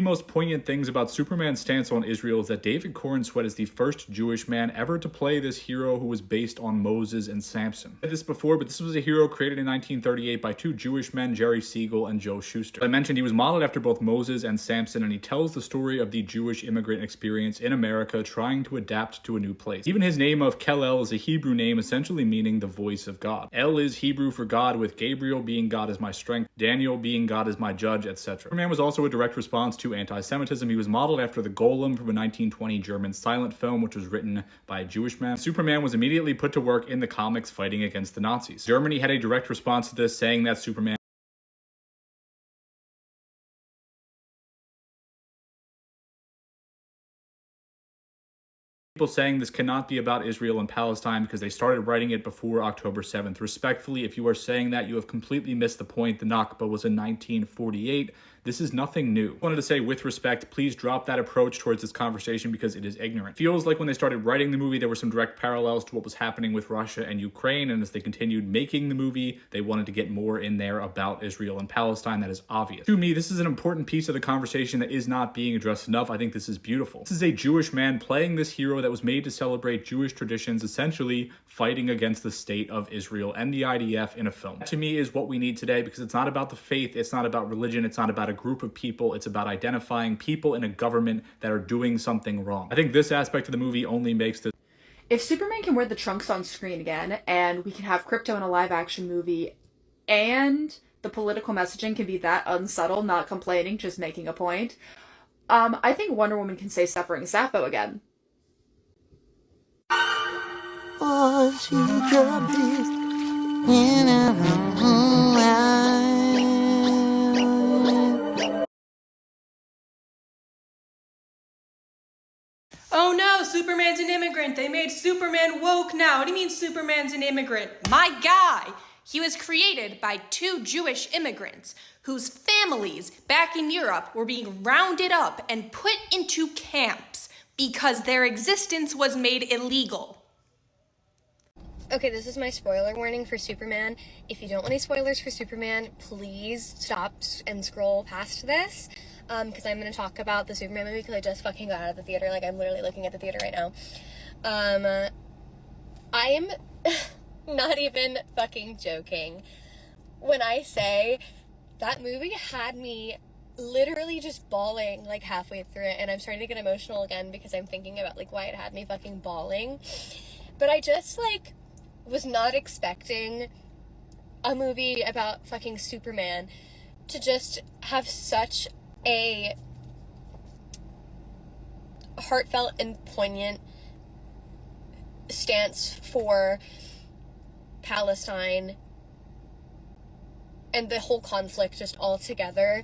most poignant things about Superman's stance on Israel is that David Corenswet is the first Jewish man ever to play this hero who was based on Moses and Samson. I said this before, but this was a hero created in 1938 by two Jewish men, Jerry Siegel and Joe Shuster. I mentioned he was modeled after both Moses and Samson, and he tells the story of the Jewish immigrant experience in America trying to adapt to a new place. Even his name of Kal-El is a Hebrew name essentially meaning the voice of God. El is Hebrew for God, with Gabriel being God is my strength, Daniel being God is my judge, etc. Superman was also a direct response to anti-Semitism. He was modeled after the Golem from a 1920 German silent film, which was written by a Jewish man. Superman was immediately put to work in the comics fighting against the Nazis. Germany had a direct response to this, saying that Superman people saying this cannot be about Israel and Palestine because they started writing it before October 7th. Respectfully, if you are saying that, you have completely missed the point. The Nakba was in 1948. This is nothing new. I wanted to say, with respect, please drop that approach towards this conversation because it is ignorant. It feels like when they started writing the movie, there were some direct parallels to what was happening with Russia and Ukraine, and as they continued making the movie, they wanted to get more in there about Israel and Palestine. That is obvious. To me, this is an important piece of the conversation that is not being addressed enough. I think this is beautiful. This is a Jewish man playing this hero that was made to celebrate Jewish traditions, essentially fighting against the state of Israel and the IDF in a film. That, to me, is what we need today because it's not about the faith, it's not about religion, it's not about a group of people, it's about identifying people in a government that are doing something wrong. I think this aspect of the movie only makes this. If Superman can wear the trunks on screen again, and we can have Krypto in a live-action movie, and the political messaging can be that unsubtle, not complaining, just making a point, I think Wonder Woman can say Suffering Sappho again. Oh no, Superman's an immigrant. They made Superman woke now. What do you mean Superman's an immigrant? My guy! He was created by two Jewish immigrants whose families back in Europe were being rounded up and put into camps because their existence was made illegal. Okay, this is my spoiler warning for Superman. If you don't want any spoilers for Superman, please stop and scroll past this. Because I'm going to talk about the Superman movie because I just fucking got out of the theater. Like, I'm literally looking at the theater right now. I am not even fucking joking when I say that movie had me literally just bawling, like, halfway through it. And I'm starting to get emotional again because I'm thinking about, like, why it had me fucking bawling. But I just, like, was not expecting a movie about fucking Superman to just have such a heartfelt and poignant stance for Palestine and the whole conflict just all together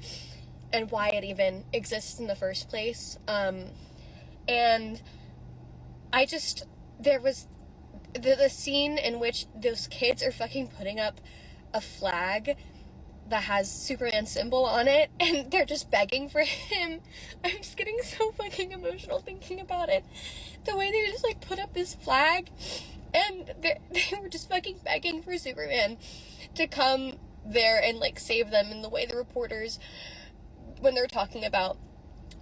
and why it even exists in the first place. And I just, there was the scene in which those kids are fucking putting up a flag that has Superman's symbol on it, and they're just begging for him. I'm just getting so fucking emotional thinking about it. The way they just, like, put up this flag, and they were just fucking begging for Superman to come there and, like, save them, and the way the reporters, when they're talking about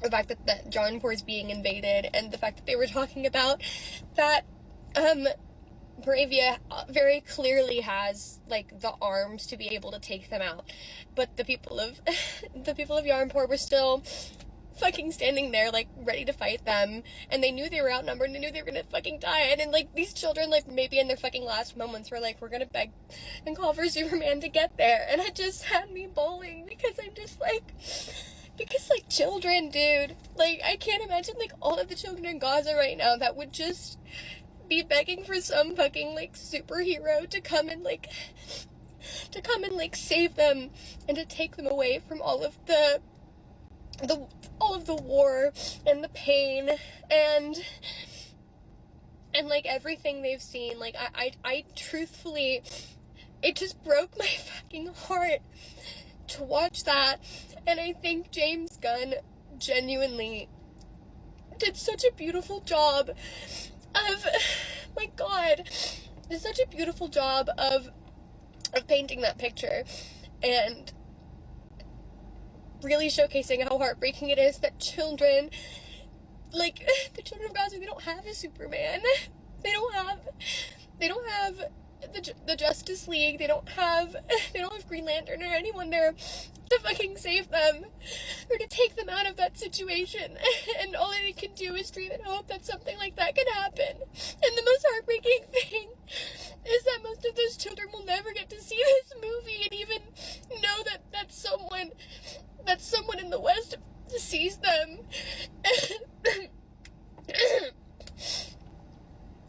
the fact that Johnport is being invaded, and the fact that they were talking about that, Bravia very clearly has, like, the arms to be able to take them out, but the people of Yarnport were still fucking standing there, like, ready to fight them, and they knew they were outnumbered, and they knew they were gonna fucking die, and like, these children, like, maybe in their fucking last moments were like, we're gonna beg and call for Superman to get there, and it just had me bawling, because I'm just like, because, like, children, dude, like, I can't imagine, like, all of the children in Gaza right now that would just be begging for some fucking, like, superhero to come and, like, save them and to take them away from all of the war and the pain and like everything they've seen. Like, I truthfully, it just broke my fucking heart to watch that, and I think James Gunn genuinely did such a beautiful job of, my God, did such a beautiful job of painting that picture, and really showcasing how heartbreaking it is that children, like, the children of Gaza, they don't have a Superman. They don't have the Justice League. They don't have Green Lantern or anyone there to fucking save them or to take them out of that situation. And all they can do is dream and hope that something like that can happen. And the most heartbreaking thing is that most of those children will never get to see this movie and even know that someone in the West sees them.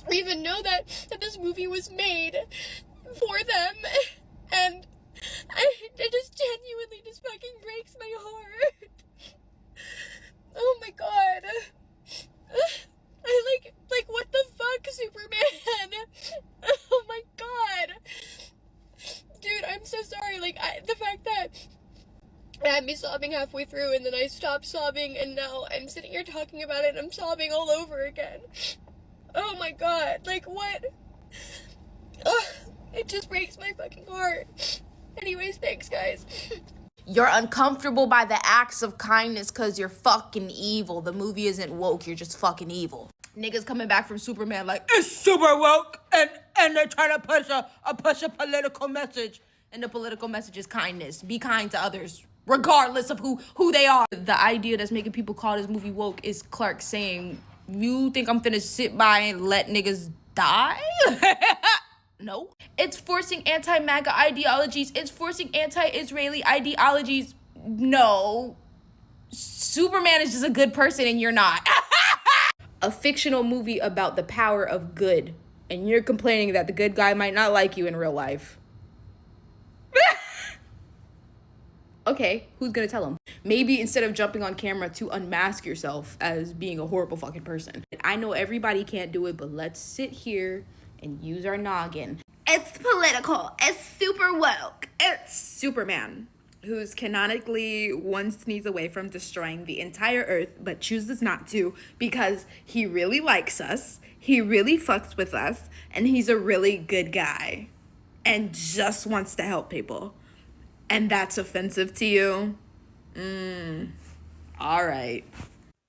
Or even know that this movie was made for them. And it just genuinely just fucking breaks my heart. Oh my god. I like what the fuck, Superman? Oh my god. Dude, I'm so sorry. Like, the fact that I had me sobbing halfway through and then I stopped sobbing and now I'm sitting here talking about it and I'm sobbing all over again. Oh my god, like what? Ugh, it just breaks my fucking heart. Anyways, thanks guys. You're uncomfortable by the acts of kindness because you're fucking evil. The movie isn't woke, you're just fucking evil. Niggas coming back from Superman like, it's super woke, and they're trying to push a political message. And the political message is kindness. Be kind to others, regardless of who they are. The idea that's making people call this movie woke is Clark saying, you think I'm finna sit by and let niggas die? No. It's forcing anti-MAGA ideologies. It's forcing anti-Israeli ideologies. No. Superman is just a good person and you're not. A fictional movie about the power of good. And you're complaining that the good guy might not like you in real life. Okay, who's gonna tell him? Maybe instead of jumping on camera to unmask yourself as being a horrible fucking person. I know everybody can't do it, but let's sit here and use our noggin. It's political. It's super woke. It's Superman, who's canonically one sneeze away from destroying the entire earth, but chooses not to because he really likes us, he really fucks with us, and he's a really good guy and just wants to help people. And that's offensive to you? All right.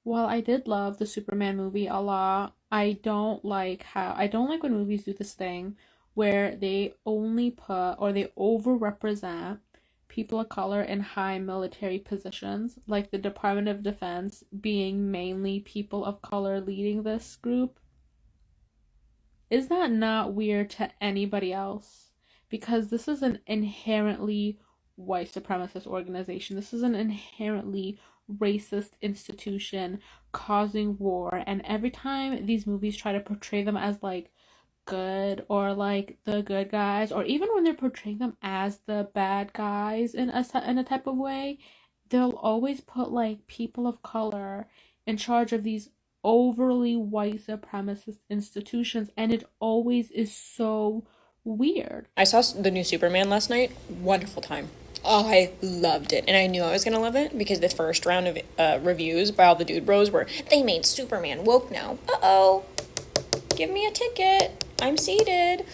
While I did love the Superman movie a lot, I don't like when movies do this thing where they only put or they overrepresent people of color in high military positions, like the Department of Defense being mainly people of color leading this group. Is that not weird to anybody else? Because this is an inherently white supremacist organization. This is an inherently racist institution causing war, and every time these movies try to portray them as like good or like the good guys, or even when they're portraying them as the bad guys in a type of way, they'll always put like people of color in charge of these overly white supremacist institutions, and it always is so weird. I saw the new Superman last night. Wonderful time. I loved it, and I knew I was gonna love it because the first round of reviews by all the dude bros were, they made Superman woke now. Uh-oh. Give me a ticket. I'm seated.